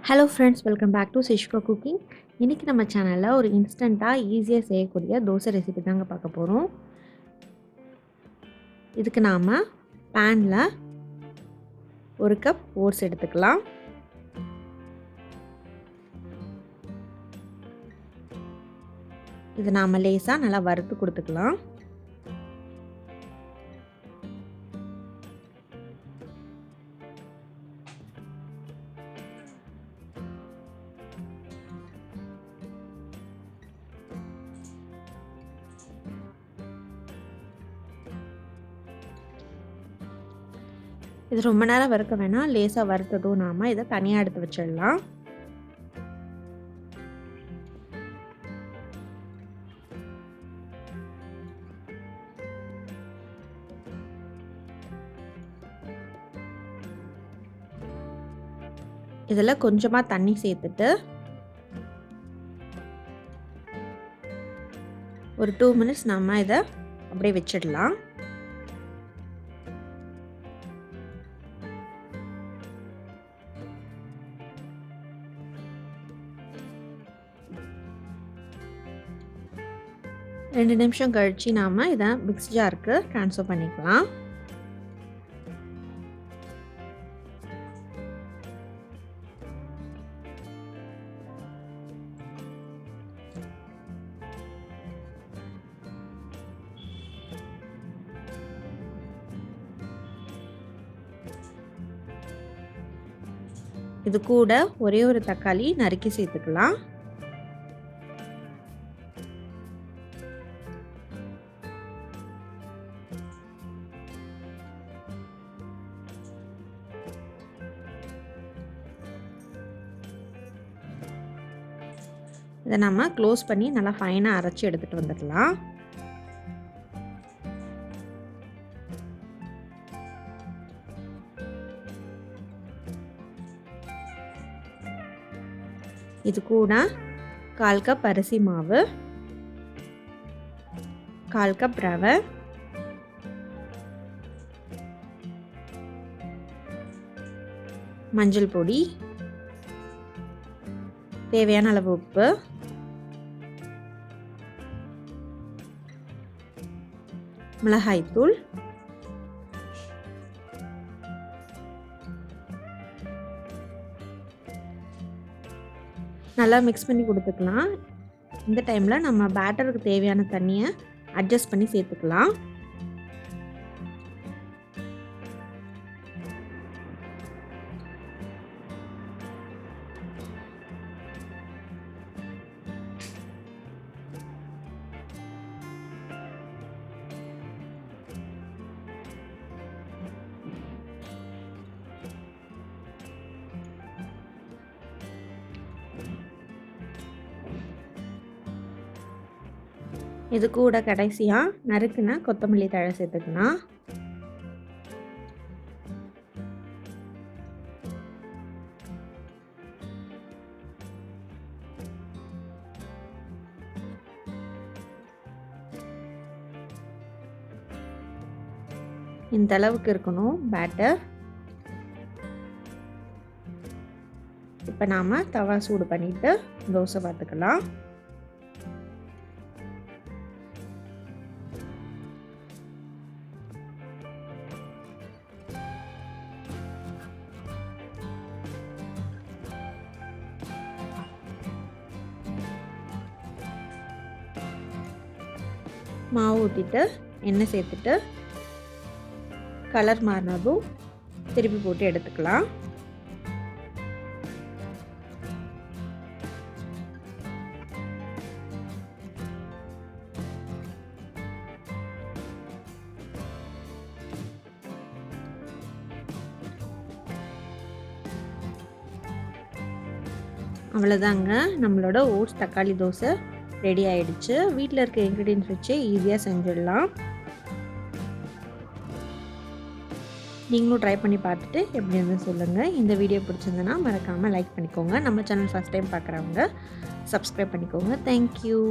Hello friends, welcome back to சிஷ்கோ cooking. இன்றைக்கி நம்ம சேனலில் ஒரு இன்ஸ்டண்ட்டாக ஈஸியாக செய்யக்கூடிய தோசை ரெசிபி தாங்க பார்க்க போகிறோம். இதுக்கு நாம் பேனில் 1 கப் ஓட்ஸ் எடுத்துக்கலாம். இது நாம் லேசாக நல்லா வறுத்து கொடுத்துக்கலாம். இது ரொம்ப நேரம் வறுக்க வேணாம், லேசாக வறுத்ததும் நாம் இதை தனியாக எடுத்து வச்சிடலாம். இதில் கொஞ்சமாக தண்ணி சேர்த்துட்டு ஒரு 2 மினிட்ஸ் நம்ம இதை அப்படியே வச்சிடலாம். ரெண்டு நிமிஷம் கழித்து நாம் இதை மிக்ஸ் ஜாருக்கு ட்ரான்ஸ்ஃபர் பண்ணிக்கலாம். இது கூட ஒரே ஒரு தக்காளி நறுக்கி சேர்த்துக்கலாம். இதை நம்ம க்ளோஸ் பண்ணி நல்லா ஃபைனாக அரைச்சி எடுத்துகிட்டு வந்துடலாம். இது கூட 1/4 கப் அரிசி மாவு, 1/4 கப் ரவை, மஞ்சள் பொடி, தேவையான அளவு உப்பு, மிளகாய்த்தூள், நல்லா மிக்ஸ் பண்ணி கொடுத்துக்கலாம். இந்த டைமில் நம்ம பேட்டருக்கு தேவையான தண்ணியை அட்ஜஸ்ட் பண்ணி சேர்த்துக்கலாம். இது கூட கடைசியாக நறுக்குன கொத்தமல்லி தழை சேர்த்துக்கலாம். இந்த அளவுக்கு இருக்கணும் பேட்டர். இப்போ நாம் தவா சூடு பண்ணிவிட்டு தோசை பார்த்துக்கலாம். மாவு ஊற்றிட்டு எண்ணெய் சேர்த்துட்டு கலர் மாறினதும் திருப்பி போட்டு எடுத்துக்கலாம். அவ்வளோதாங்க, நம்மளோட ஓட்ஸ் தக்காளி தோசை ரெடி ஆகிடுச்சு. வீட்டில் இருக்க இன்க்ரீடியன்ஸ் வச்சு ஈஸியாக செஞ்சிடலாம். நீங்களும் ட்ரை பண்ணி பார்த்துட்டு எப்படி இருந்து சொல்லுங்கள். இந்த வீடியோ பிடிச்சிருந்தனா மறக்காமல் லைக் பண்ணிக்கோங்க. நம்ம சேனல் ஃபஸ்ட் டைம் பார்க்குறவங்க சப்ஸ்கிரைப் பண்ணிக்கோங்க. தேங்க்யூ.